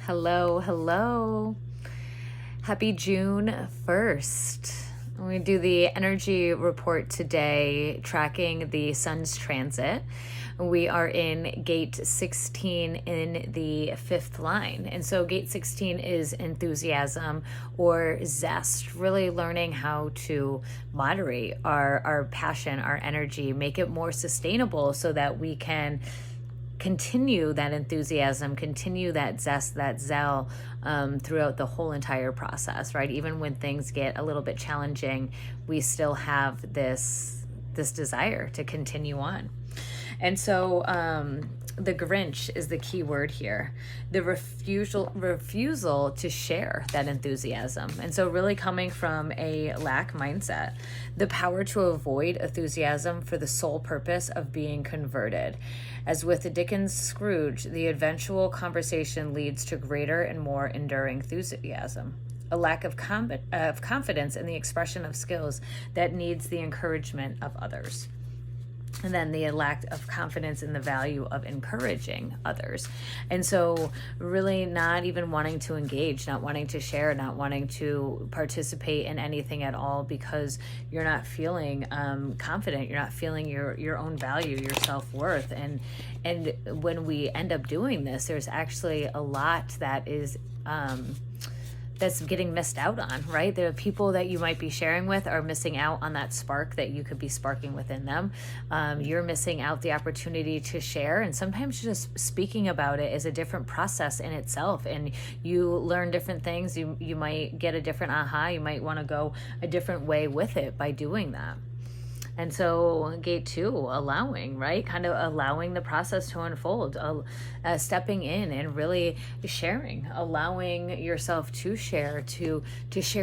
Hello, hello. Happy June 1st. We do the energy report today, tracking the sun's transit. We are in gate 16 in the fifth line. And so gate 16 is enthusiasm or zest, really learning how to moderate our passion, our energy, make it more sustainable so that we can continue that enthusiasm, continue that zest, that zeal throughout the whole entire process, right? Even when things get a little bit challenging, we still have this desire to continue on. And so the Grinch is the key word here. The refusal to share that enthusiasm. And so really coming from a lack mindset, the power to avoid enthusiasm for the sole purpose of being converted. As with Dickens' Scrooge, the eventual conversation leads to greater and more enduring enthusiasm. A lack of confidence in the expression of skills that needs the encouragement of others. And then the lack of confidence in the value of encouraging others. And so really not even wanting to engage, not wanting to share, not wanting to participate in anything at all because you're not feeling confident, you're not feeling your own value, your self-worth. And when we end up doing this, there's actually a lot that is that's getting missed out on, right? The people that you might be sharing with are missing out on that spark that you could be sparking within them. You're missing out the opportunity to share, and sometimes just speaking about it is a different process in itself, and you learn different things. You might get a different aha. You might want to go a different way with it by doing that. And so gate 2, allowing, right? Kind of allowing the process to unfold, stepping in and really sharing, allowing yourself to share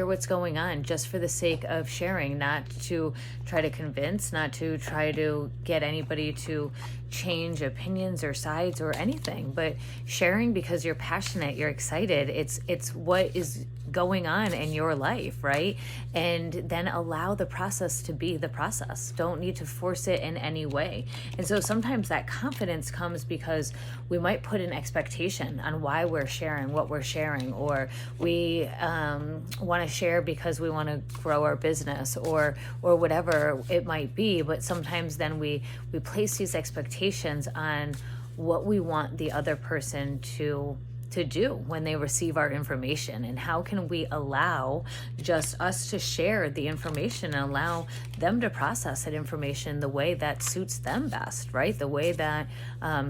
what's going on just for the sake of sharing, not to try to convince, not to try to get anybody to change opinions or sides or anything, but sharing because you're passionate, you're excited. It's what is going on in your life, right? And then allow the process to be the process. Don't need to force it in any way. And so sometimes that confidence comes because we might put an expectation on why we're sharing what we're sharing, or we want to share because we want to grow our business or whatever it might be. But sometimes then we place these expectations on what we want the other person to do when they receive our information, and how can we allow just us to share the information and allow them to process that information the way that suits them best, right? The way that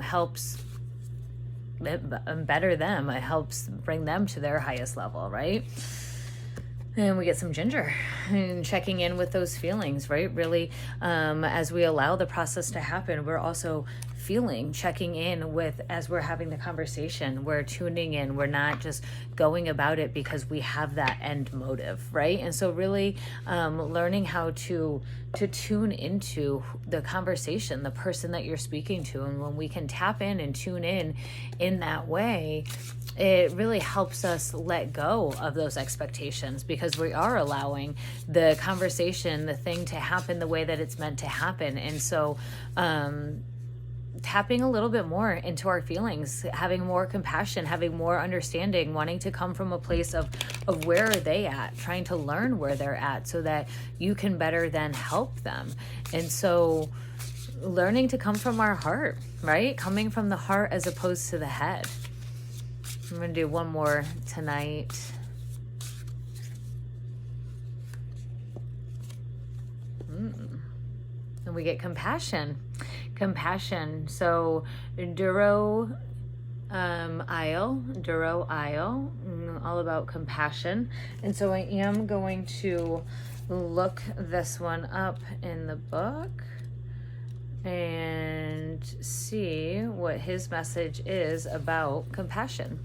helps better them, it helps bring them to their highest level, right? And we get some ginger and checking in with those feelings, right? Really, as we allow the process to happen, we're also checking in with, as we're having the conversation, we're tuning in, we're not just going about it because we have that end motive, right? And so really learning how to tune into the conversation, the person that you're speaking to. And when we can tap in and tune in that way, it really helps us let go of those expectations, because we are allowing the conversation, the thing to happen the way that it's meant to happen. And so tapping a little bit more into our feelings, having more compassion, having more understanding, wanting to come from a place of where are they at, trying to learn where they're at so that you can better then help them. And so learning to come from our heart, right? Coming from the heart as opposed to the head. I'm going to do one more tonight. And we get compassion. So Duro Isle, all about compassion. And so I am going to look this one up in the book and see what his message is about compassion.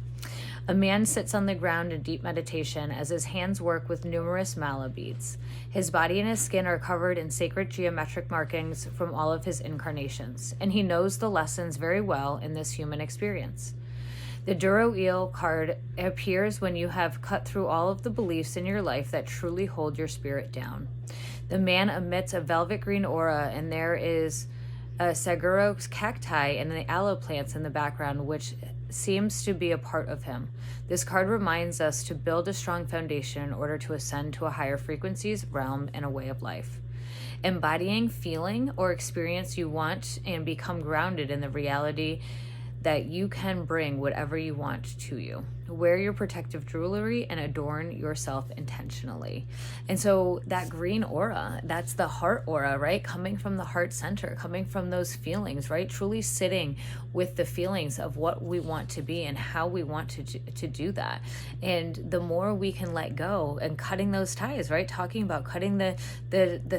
A man sits on the ground in deep meditation as his hands work with numerous mala beads. His body and his skin are covered in sacred geometric markings from all of his incarnations, and he knows the lessons very well in this human experience. The Duro Eel card appears when you have cut through all of the beliefs in your life that truly hold your spirit down. The man emits a velvet green aura, and there is a saguaro cacti and the aloe plants in the background, which seems to be a part of him. This card reminds us to build a strong foundation in order to ascend to a higher frequencies, realm, and a way of life. Embodying feeling or experience you want and become grounded in the reality that you can bring whatever you want to you. Wear your protective jewelry and adorn yourself intentionally. And so that green aura, that's the heart aura, right? Coming from the heart center, coming from those feelings, right? Truly sitting with the feelings of what we want to be and how we want to do that. And the more we can let go and cutting those ties, right? Talking about cutting the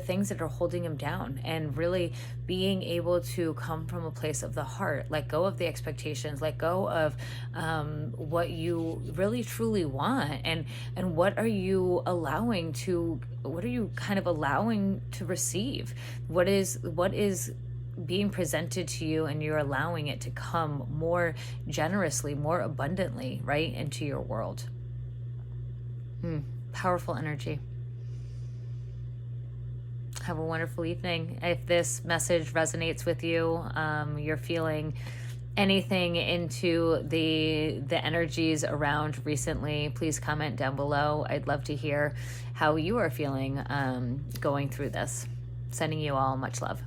things that are holding them down and really being able to come from a place of the heart, let go of the expectations, let go of what you really truly want, and what are you allowing to, what are you kind of allowing to receive, what is being presented to you, and you're allowing it to come more generously, more abundantly, right, into your world. Powerful energy. Have a wonderful evening. If this message resonates with you, you're feeling anything into the energies around recently, please comment down below. I'd love to hear how you are feeling going through this. Sending you all much love.